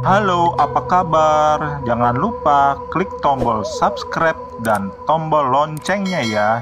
Halo, apa kabar? Jangan lupa klik tombol subscribe dan tombol loncengnya ya.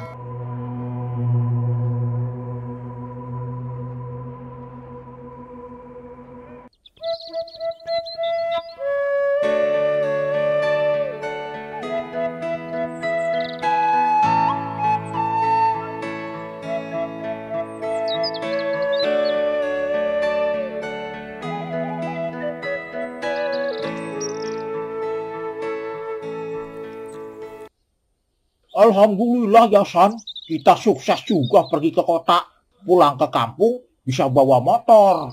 Alhamdulillah ya San, kita sukses juga pergi ke kota. Pulang ke kampung bisa bawa motor.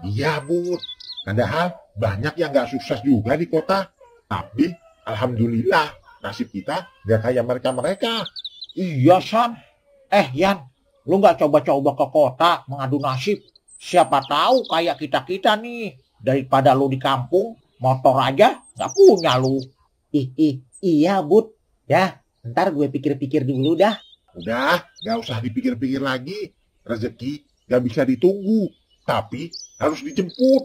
Iya, Bud. Padahal banyak yang nggak sukses juga di kota. Tapi, alhamdulillah, nasib kita nggak kayak mereka-mereka. Iya San. Yan, lu nggak coba-coba ke kota mengadu nasib? Siapa tahu kayak kita-kita nih. Daripada lu di kampung, motor aja nggak punya lu. Iya, Bud. Ya, ntar gue pikir-pikir dulu dah. Udah, nggak usah dipikir-pikir lagi. Rezeki nggak bisa ditunggu, tapi harus dijemput.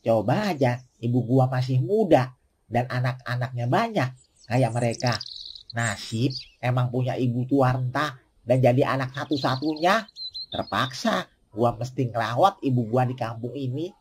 Coba aja ibu gua masih muda dan anak-anaknya banyak kayak mereka. Nasib emang punya ibu tua renta dan jadi anak satu-satunya. Terpaksa gua mesti ngerawat ibu gua di kampung ini.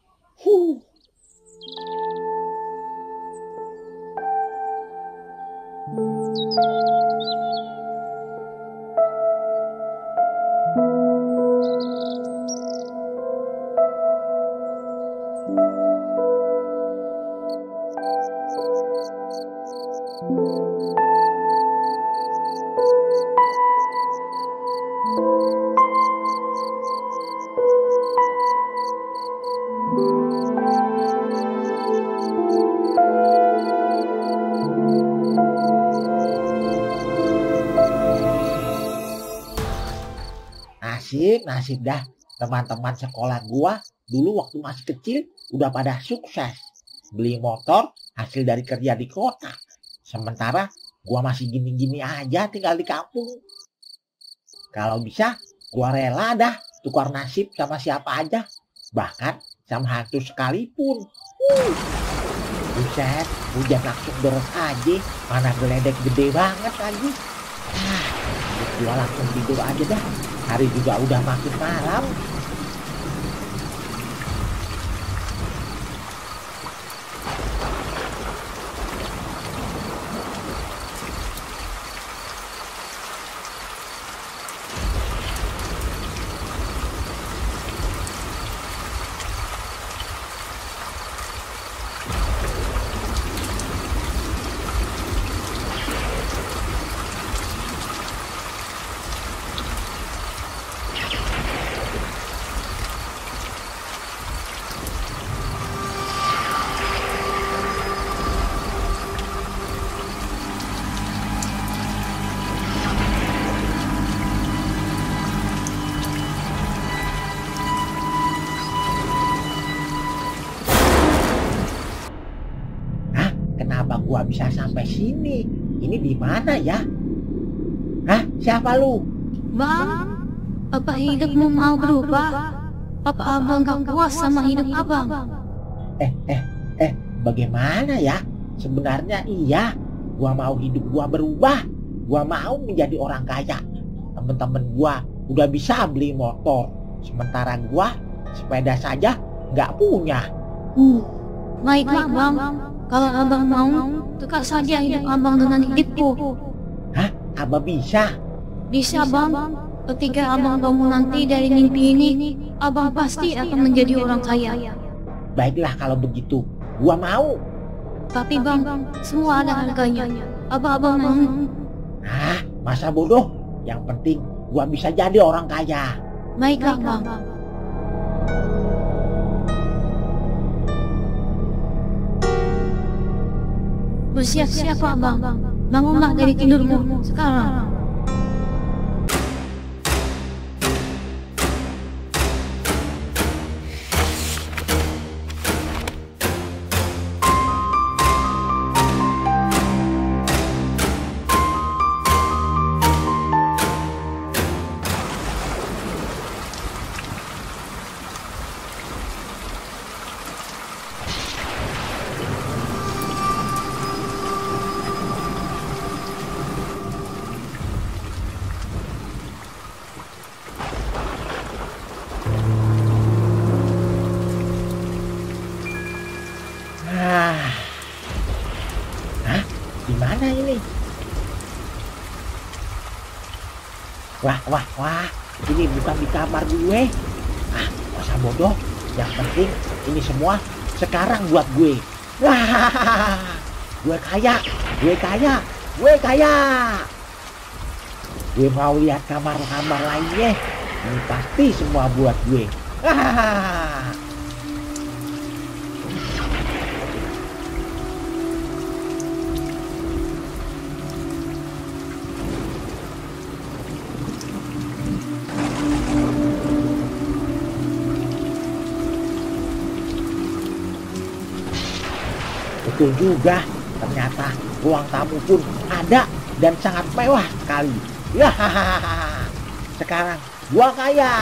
Nasib dah. Teman-teman sekolah gua dulu waktu masih kecil udah pada sukses. Beli motor hasil dari kerja di kota. Sementara gua masih gini-gini aja tinggal di kampung. Kalau bisa gua rela dah tukar nasib sama siapa aja. Bahkan sama hantu sekalipun. Buset, hujan langsung deras aja. Mana geledek gede banget lagi. Gua langsung tidur aja dah. Hari juga udah makin malam. Kenapa gua bisa sampai sini? Ini di mana ya? Siapa lu? Bang, apa hidupmu mau berubah? Apa abang gak puas sama hidup abang? Bagaimana ya? Sebenarnya iya, gua mau hidup gua berubah. Gua mau menjadi orang kaya. Temen-temen gua udah bisa beli motor. Sementara gua sepeda saja nggak punya. Baiklah bang, kalau abang mau, tukar saja hidup abang dengan hidupku. Abah bisa? Bisa bang, ketika abang bangun nanti dari mimpi ini, abang pasti akan menjadi orang kaya. Baiklah kalau begitu, gua mau. Tapi bang, semua ada harganya. Abang mau? Masa bodoh? Yang penting gua bisa jadi orang kaya. Baiklah bang. Bersiap-siap abang. Bangunlah dari tidurmu sekarang. Wah, ini bukan di kamar gue. Ah, masa bodoh. Yang penting ini semua sekarang buat gue. Wah, gue kaya. Gue mau lihat kamar-kamar lainnya. Ini pasti semua buat gue. Hahaha. Betul juga, ternyata ruang tamu pun ada dan sangat mewah sekali. Ya, sekarang gua kaya.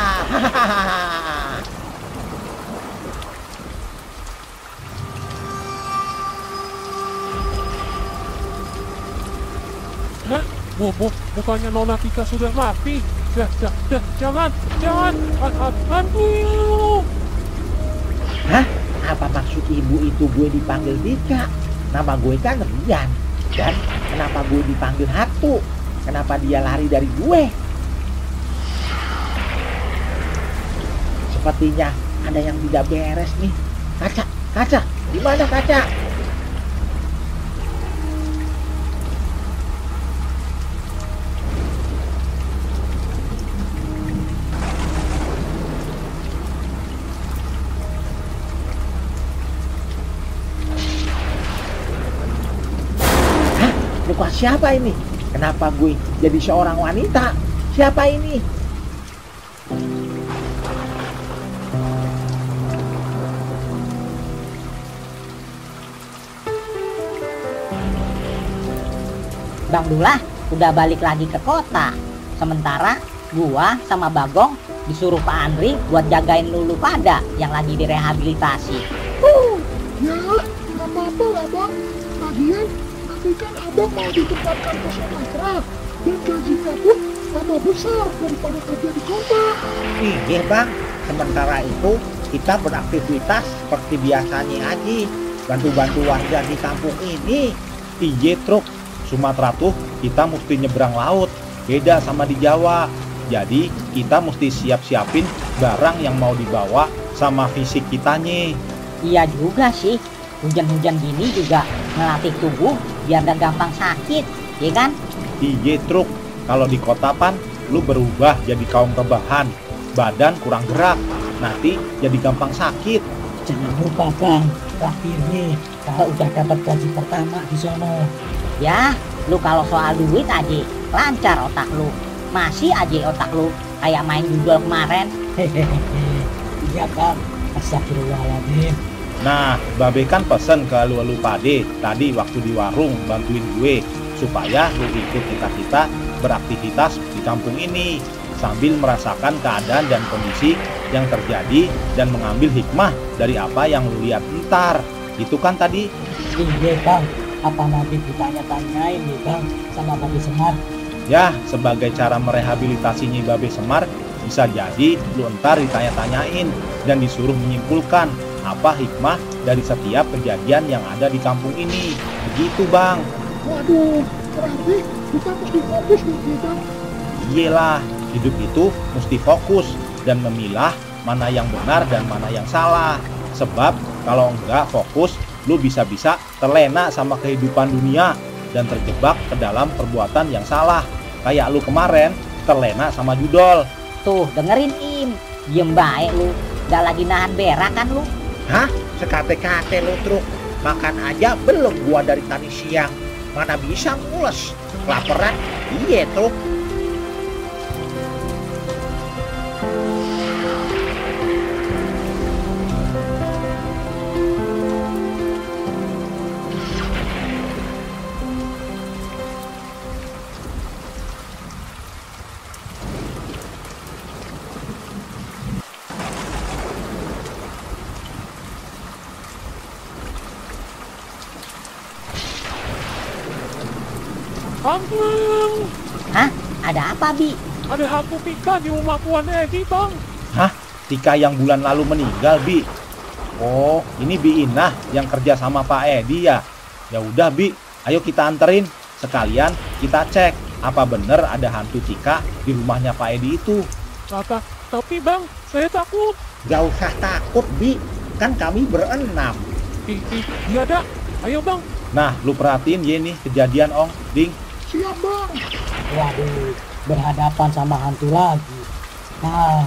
Hah? Bukannya Nona Tika sudah mati? Jangan. Aduh. Hah? Apa maksud ibu itu gue dipanggil Tika? Nama gue kan Rian. Dan kenapa gue dipanggil Hatu? Kenapa dia lari dari gue? Sepertinya ada yang tidak beres nih. Kaca, di mana kaca? Muka siapa ini? Kenapa gue jadi seorang wanita? Siapa ini? Bang Dullah udah balik lagi ke kota. Sementara gua sama Bagong disuruh Pak Andri buat jagain lulu pada yang lagi direhabilitasi. Ya, nggak apa-apa lah bang. Lagian, nanti kan abang mau ditempatkan ke Sumatera. Dan gajinya pun tambah besar daripada kerja di kota. Iya bang, sementara itu kita beraktivitas seperti biasanya aja. Bantu-bantu warga di kampung ini. Iya truk, Sumatera tuh kita mesti nyebrang laut. Beda sama di Jawa. Jadi kita mesti siap-siapin barang yang mau dibawa sama fisik kitanya. Iya juga sih, hujan-hujan gini juga ngelatih tubuh biar gak gampang sakit, ya kan? Iya truk, kalau di kota pan lu berubah jadi kaum rebahan, badan kurang gerak, nanti jadi gampang sakit. Jangan lupa bang, terakhirnya kalau udah dapat gaji pertama di sono. Ya, lu kalau soal duit aja lancar otak lu. Masih aja otak lu kayak main judul kemarin. Hehehe, iya bang, astagfirullahaladzim. Nah, Babe kan pesen ke lu pade tadi waktu di warung bantuin gue supaya lu ikut kita beraktivitas di kampung ini sambil merasakan keadaan dan kondisi yang terjadi dan mengambil hikmah dari apa yang lu lihat ntar. Itu kan tadi? Iya bang, apa nanti ditanya-tanyain nih bang sama Babe Semar? Ya, sebagai cara merehabilitasinya Babe Semar, bisa jadi lu ntar ditanya-tanyain dan disuruh menyimpulkan apa hikmah dari setiap kejadian yang ada di kampung ini. Begitu bang. Waduh, berarti kita mesti fokus dong kita. Iyalah, hidup itu mesti fokus dan memilah mana yang benar dan mana yang salah. Sebab kalau enggak fokus, lu bisa-bisa terlena sama kehidupan dunia dan terjebak ke dalam perbuatan yang salah. Kayak lu kemarin terlena sama judol. Tuh, dengerin Im, diem baik lu. Gak lagi nahan berak kan lu? Hah? Sekate-kate lu truk. Makan aja belum gua dari tadi siang. Mana bisa mules. Kelaparan? Iya truk. Ampun, Hah? Ada apa, Bi? ada hantu Tika di rumah Tuan Edi bang. Hah? Tika yang bulan lalu meninggal, Bi? Oh, ini Bi Inah yang kerja sama Pak Edi ya? Ya udah, Bi. Ayo kita anterin. Sekalian kita cek apa bener ada hantu Tika di rumahnya Pak Edi itu? Tapi bang, saya takut. Gak usah takut, Bi. Kan kami berenam. Iya dah, ayo bang. Nah, lu perhatiin ya nih kejadian Ong, Ding. Siap bang. Waduh, berhadapan sama hantu lagi. Nah,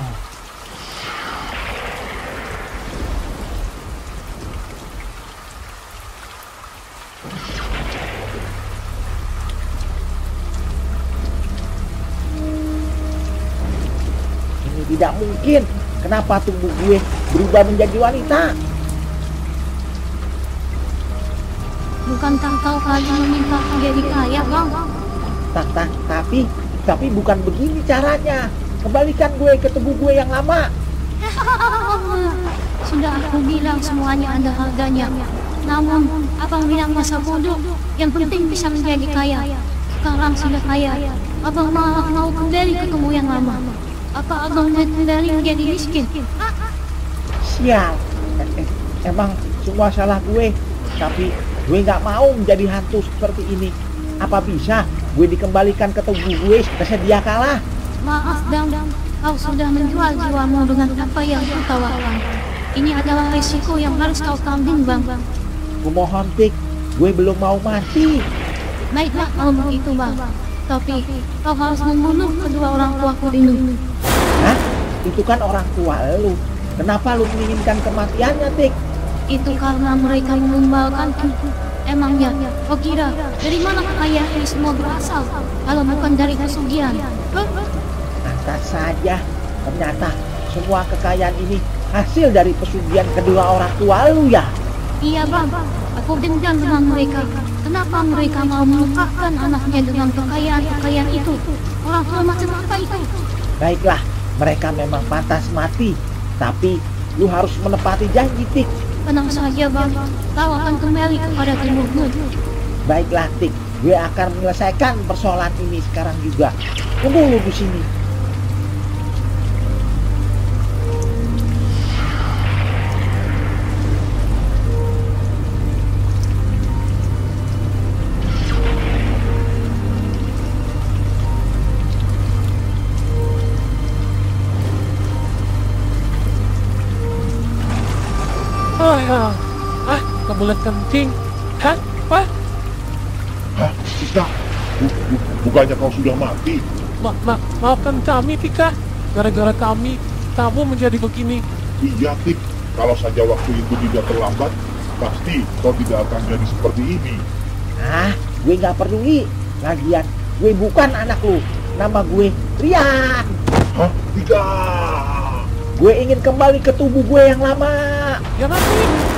Ini tidak mungkin. Kenapa tubuh gue berubah menjadi wanita? Bukankah kau kali meminta menjadi kaya, Bang? Tapi bukan begini caranya. Kembalikan gue ke tubuh gue yang lama. Sudah aku bilang semuanya ada harganya. Namun, abang bilang masa bodoh. Yang penting bisa menjadi kaya. Sekarang sudah kaya. Abang malah mau kembali ke tubuh yang lama. Apa abang mau kembali menjadi miskin? Sial. Emang semua salah gue. Tapi gue nggak mau menjadi hantu seperti ini. Apa bisa gue dikembalikan ke tubuh gue sedia kala? Maaf, Dang. Kau sudah menjual jiwamu dengan apa yang kutawarkan. Ini adalah resiko yang harus kau tanggung, Bang. Kumohon, Tik. Gue belum mau mati. Baiklah kalau begitu, Bang. Tapi kau harus membunuh kedua orang tuaku ini. Hah? Itu kan orang tua lu. Kenapa lu menginginkan kematiannya, Tik? Itu karena mereka menumbalkanku. Emangnya, kau kira dari mana kekayaan ini semua berasal? Kalau bukan dari kesugihan. Lantas saja, ternyata semua kekayaan ini hasil dari pesugihan kedua orang tua lu ya? Iya, Bang. Aku dendam dengan mereka. Kenapa mereka mau melupakan anaknya dengan kekayaan itu? Orang tua macam apa itu? Baiklah, mereka memang pantas mati. Tapi lu harus menepati janji, Tik. Tenang saja, Bang. Kau akan kembali kepada tubuhmu. Baiklah, Tik. Gue akan menyelesaikan persoalan ini sekarang juga. Tunggu lu di sini. Kebelet kencing. Hah? Apa? Hah? Tika? Bukannya kau sudah mati? Maafkan kami, Tika. Gara-gara kami, kamu menjadi begini. Iya, Tik. Kalau saja waktu itu tidak terlambat, pasti kau tidak akan jadi seperti ini. Gue nggak peduli. Lagian, gue bukan anak lu. Nama gue Rian. Hah? Tika? Gue ingin kembali ke tubuh gue yang lama. Ya nanti.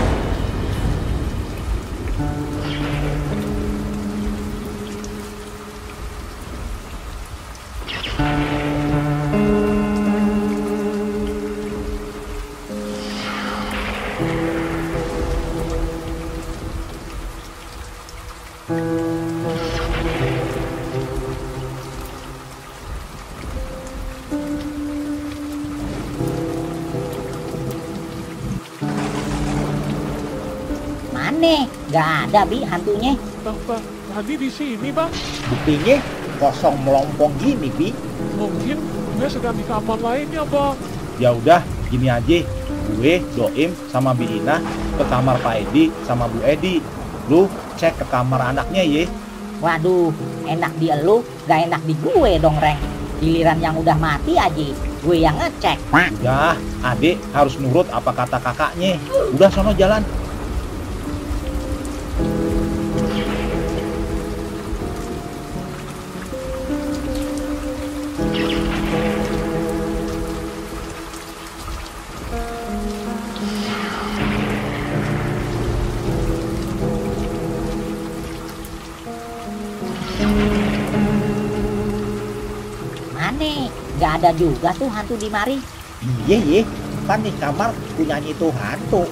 Mana? Gak ada, Bi, hantunya. Tadi di sini, Bang. Buktinya kosong melompong gini, Bi. Mungkin dia sedang di kamar lainnya, Bang. Ya udah, gini aja. Gue, Doim, sama Biina ke kamar Pak Edi sama Bu Edi. Lu cek ke kamar anaknya ye. Waduh, enak di elu, gak enak di gue dong, Reng. Giliran yang udah mati aja, gue yang ngecek. Udah, adik harus nurut apa kata kakaknya. Udah sono jalan. Mana? Gak ada juga tuh hantu di mari. Iya ye, kan nih kamar punyanya itu hantu.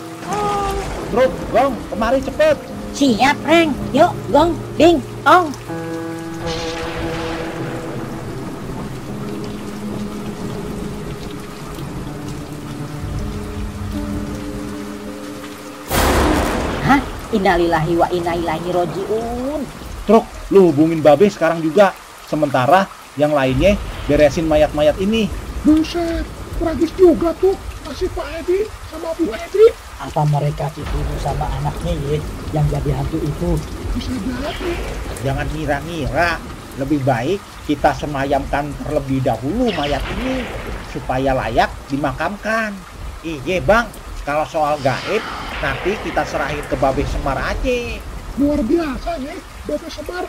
Truk, Gong, kemari cepet. Siap, Reng. Yuk, Gong, Ding, Ong. Hah? Innalillahi wa inna ilaihi roji'un. Truk, lu hubungin Babe sekarang juga. Sementara yang lainnya beresin mayat-mayat ini. Buset, tragis juga tuh nasib Pak Edi sama Bu Edi. Apa mereka cemburu sama anaknya ya yang jadi hantu itu? Bisa jadi. Jangan ngira-ngira. Lebih baik kita semayamkan terlebih dahulu mayat ini supaya layak dimakamkan. Iya bang, kalau soal gaib nanti kita serahin ke Babe Semar aja. Luar biasa nih, Babe Semar